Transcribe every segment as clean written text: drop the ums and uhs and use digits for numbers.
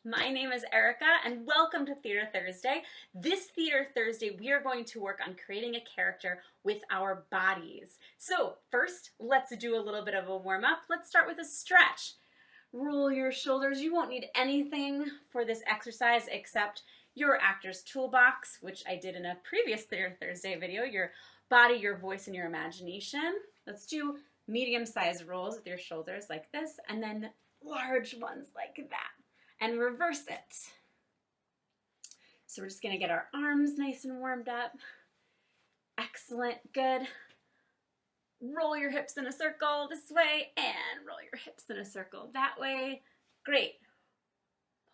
My name is Erica and welcome to Theater Thursday. This Theater Thursday, we are going to work on creating a character with our bodies. So first, let's do a little bit of a warm-up. Let's start with a stretch. Roll your shoulders. You won't need anything for this exercise except your actor's toolbox, which I did in a previous Theater Thursday video, your body, your voice, and your imagination. Let's do medium-sized rolls with your shoulders like this, and then large ones like that. And reverse it. So we're just going to get our arms nice and warmed up. Excellent, good. Roll your hips in a circle this way and roll your hips in a circle that way. Great.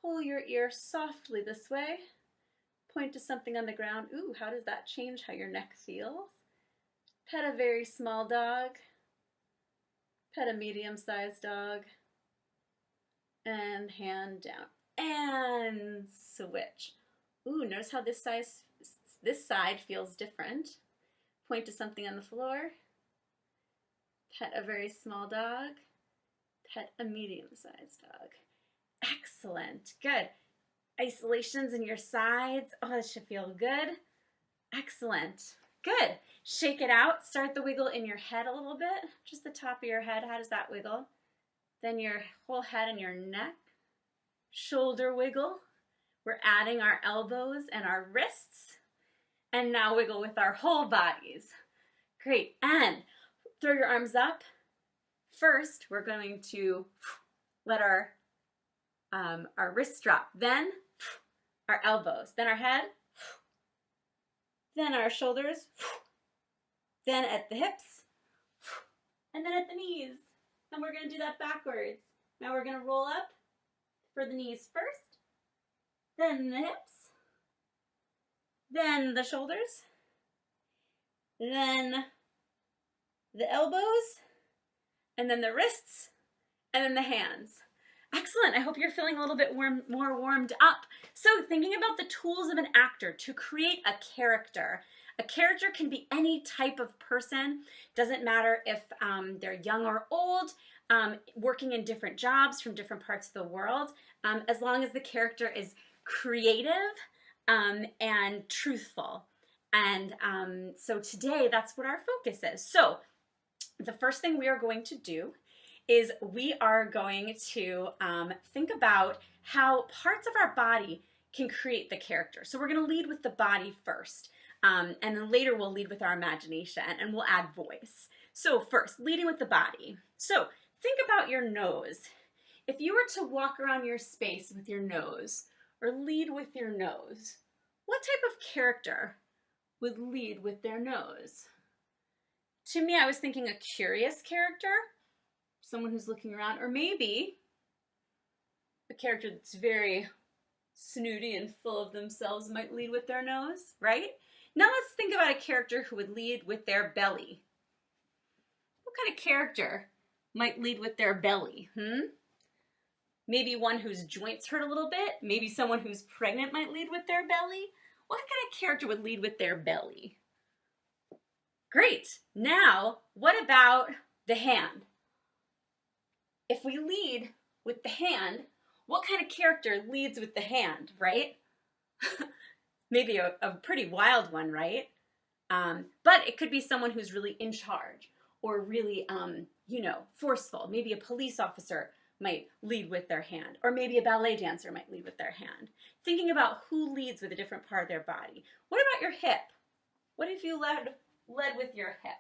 Pull your ear softly this way. Point to something on the ground. Ooh, how does that change how your neck feels? Pet a very small dog. Pet a medium-sized dog. And hand down and switch. Ooh, notice how this side feels different. Point to something on the floor. Pet a very small dog. Pet a medium-sized dog. Excellent, good. Isolations in your sides. Oh, this should feel good. Excellent, good. Shake it out. Start the wiggle in your head a little bit. Just the top of your head. How does that wiggle? Then your whole head and your neck. Shoulder wiggle. We're adding our elbows and our wrists. And now wiggle with our whole bodies. Great. And throw your arms up. First, we're going to let our wrists drop. Then our elbows. Then our head. Then our shoulders. Then at the hips. And then at the knees. And we're going to do that backwards. Now we're going to roll up for the knees first, then the hips, then the shoulders, then the elbows, and then the wrists, and then the hands. Excellent. I hope you're feeling a little bit more warmed up. So thinking about the tools of an actor to create a character. A character can be any type of person. Doesn't matter if they're young or old, working in different jobs from different parts of the world, as long as the character is creative and truthful. And so today, that's what our focus is. So the first thing we are going to do is we are going to think about how parts of our body can create the character. So we're going to lead with the body first. And then later we'll lead with our imagination and we'll add voice. So first, leading with the body. So think about your nose. If you were to walk around your space with your nose or lead with your nose, what type of character would lead with their nose? To me, I was thinking a curious character, someone who's looking around, or maybe a character that's very snooty and full of themselves might lead with their nose, right? Now let's think about a character who would lead with their belly. What kind of character might lead with their belly? Maybe one whose joints hurt a little bit. Maybe someone who's pregnant might lead with their belly. What kind of character would lead with their belly? Great. Now, what about the hand? If we lead with the hand, what kind of character leads with the hand, right? Maybe a pretty wild one, right? But it could be someone who's really in charge or really, forceful. Maybe a police officer might lead with their hand, or maybe a ballet dancer might lead with their hand. Thinking about who leads with a different part of their body. What about your hip? What if you led with your hip?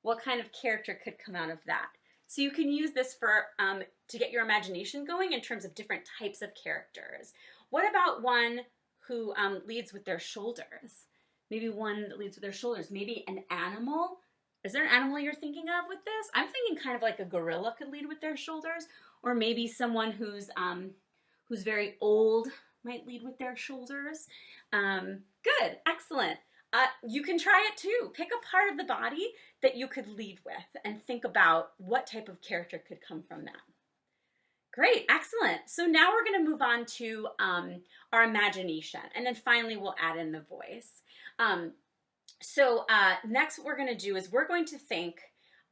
What kind of character could come out of that? So you can use this for to get your imagination going in terms of different types of characters. What about one who leads with their shoulders? Maybe one that leads with their shoulders. Maybe an animal. Is there an animal you're thinking of with this? I'm thinking kind of like a gorilla could lead with their shoulders, or maybe someone who's very old might lead with their shoulders. Good, excellent. You can try it too. Pick a part of the body that you could lead with and think about what type of character could come from that. Great, excellent. So now we're going to move on to our imagination, and then finally we'll add in the voice. Next what we're going to do is we're going to think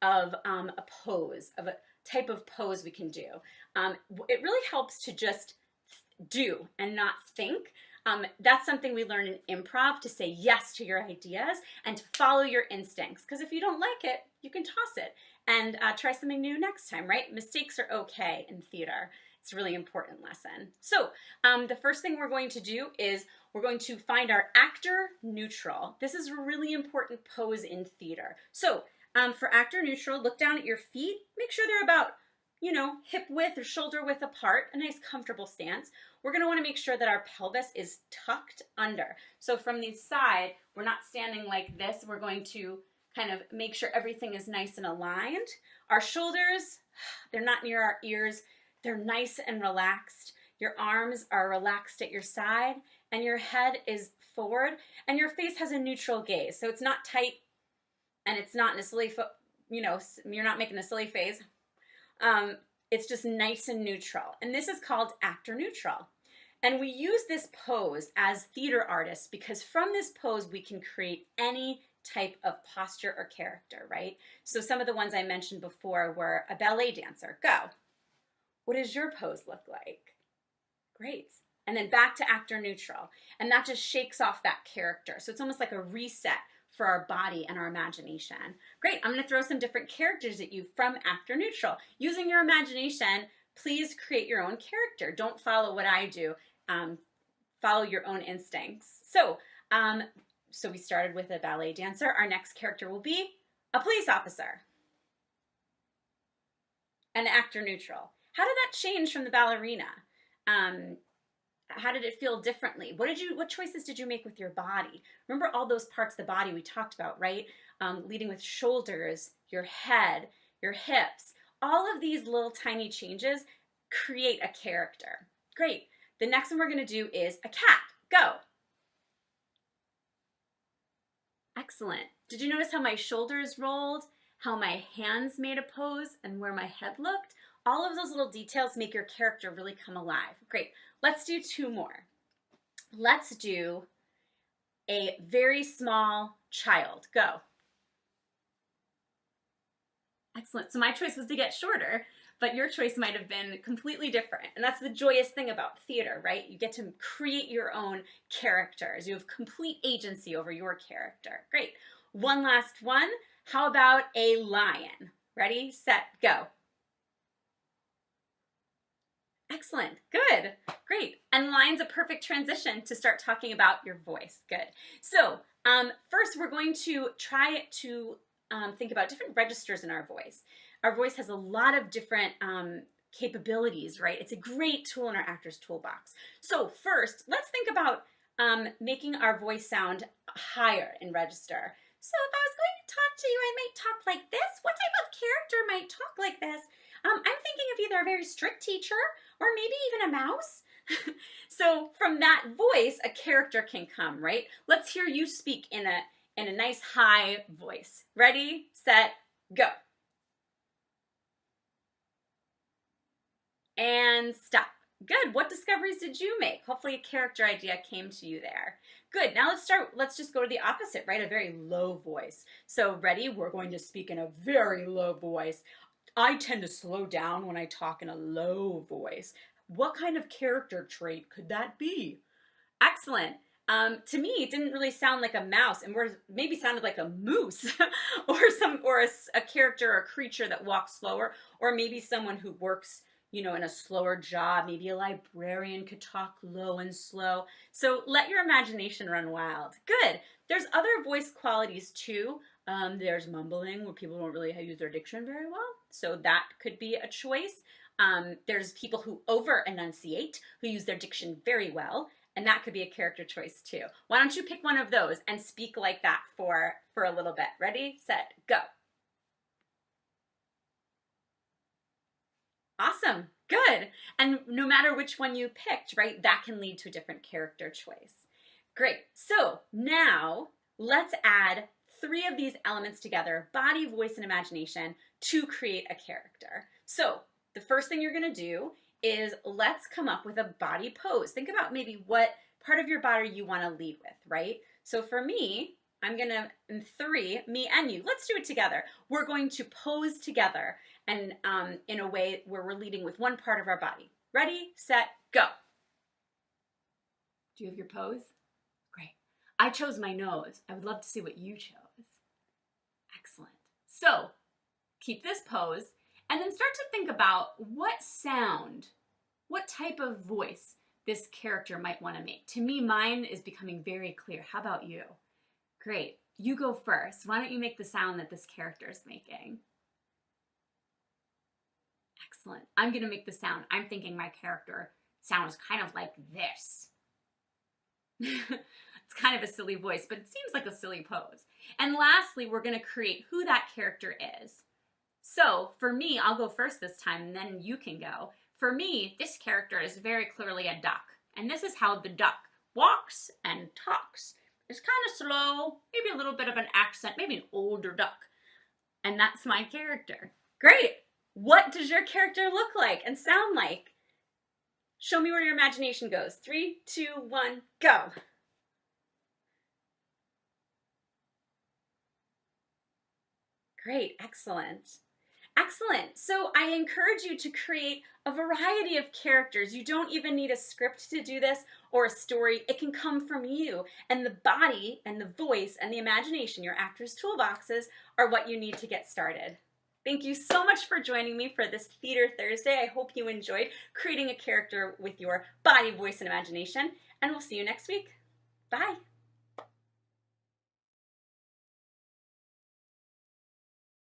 of a pose, of a type of pose we can do. It really helps to just do and not think. That's something we learn in improv, to say yes to your ideas and to follow your instincts. Because if you don't like it, you can toss it and try something new next time, right? Mistakes are okay in theater. It's a really important lesson. So the first thing we're going to do is we're going to find our actor neutral. This is a really important pose in theater. So for actor neutral, look down at your feet. Make sure they're about, hip width or shoulder width apart, a nice comfortable stance. We're going to want to make sure that our pelvis is tucked under. So from the side, we're not standing like this. We're going to kind of make sure everything is nice and aligned. Our shoulders, they're not near our ears. They're nice and relaxed. Your arms are relaxed at your side, and your head is forward, and your face has a neutral gaze. So it's not tight, and it's not in a silly, you're not making a silly face. It's just nice and neutral. And this is called actor neutral. And we use this pose as theater artists because from this pose, we can create any type of posture or character, right? So some of the ones I mentioned before were a ballet dancer. Go. What does your pose look like? Great. And then back to actor neutral. And that just shakes off that character. So it's almost like a reset for our body and our imagination. Great. I'm going to throw some different characters at you from actor neutral. Using your imagination, please create your own character. Don't follow what I do. Follow your own instincts. So we started with a ballet dancer. Our next character will be a police officer. An actor neutral. How did that change from the ballerina? How did it feel differently? What choices did you make with your body? Remember all those parts of the body we talked about, right? Leading with shoulders, your head, your hips. All of these little tiny changes create a character. Great. The next one we're going to do is a cat. Go. Excellent. Did you notice how my shoulders rolled, how my hands made a pose, and where my head looked? All of those little details make your character really come alive. Great. Let's do two more. Let's do a very small child. Go. Excellent. So my choice was to get shorter, but your choice might have been completely different. And that's the joyous thing about theater, right? You get to create your own characters. You have complete agency over your character. Great. One last one. How about a lion? Ready, set, go. Excellent. Good. Great. And lion's a perfect transition to start talking about your voice. Good. So first we're going to try to think about different registers in our voice. Our voice has a lot of different capabilities, right? It's a great tool in our actor's toolbox. So first, let's think about making our voice sound higher in register. So if I was going to talk to you, I might talk like this. What type of character might talk like this? I'm thinking of either a very strict teacher or maybe even a mouse. So from that voice, a character can come, right? Let's hear you speak in a nice high voice. Ready, set, go. And stop. Good. What discoveries did you make? Hopefully a character idea came to you there. Good. Now let's just go to the opposite, right? A very low voice. So ready? We're going to speak in a very low voice. I tend to slow down when I talk in a low voice. What kind of character trait could that be? Excellent. To me, it didn't really sound like a mouse, and maybe sounded like a moose, or a character or a creature that walks slower, or maybe someone who works, in a slower job. Maybe a librarian could talk low and slow. So let your imagination run wild. Good. There's other voice qualities too. There's mumbling, where people don't really use their diction very well. So that could be a choice. There's people who over-enunciate, who use their diction very well. And that could be a character choice too. Why don't you pick one of those and speak like that for a little bit. Ready, set, go. Awesome, good. And no matter which one you picked, right, that can lead to a different character choice. Great, so now let's add 3 of these elements together, body, voice, and imagination, to create a character. So the first thing you're gonna do is let's come up with a body pose. Think about maybe what part of your body you wanna lead with, right? So for me, I'm gonna, in 3, me and you, let's do it together. We're going to pose together and in a way where we're leading with one part of our body. Ready, set, go. Do you have your pose? Great. I chose my nose. I would love to see what you chose. Excellent. So keep this pose and then start to think about what sound, what type of voice this character might want to make. To me, mine is becoming very clear. How about you? Great. You go first. Why don't you make the sound that this character is making? Excellent. I'm going to make the sound. I'm thinking my character sounds kind of like this. It's kind of a silly voice, but it seems like a silly pose. And lastly, we're going to create who that character is. So for me, I'll go first this time, and then you can go. For me, this character is very clearly a duck. And this is how the duck walks and talks. It's kind of slow, maybe a little bit of an accent, maybe an older duck. And that's my character. Great. What does your character look like and sound like? Show me where your imagination goes. 3, 2, 1, go. Great, excellent. Excellent. So I encourage you to create a variety of characters. You don't even need a script to do this or a story. It can come from you. And the body and the voice and the imagination, your actor's toolboxes, are what you need to get started. Thank you so much for joining me for this Theater Thursday. I hope you enjoyed creating a character with your body, voice, and imagination. And we'll see you next week. Bye.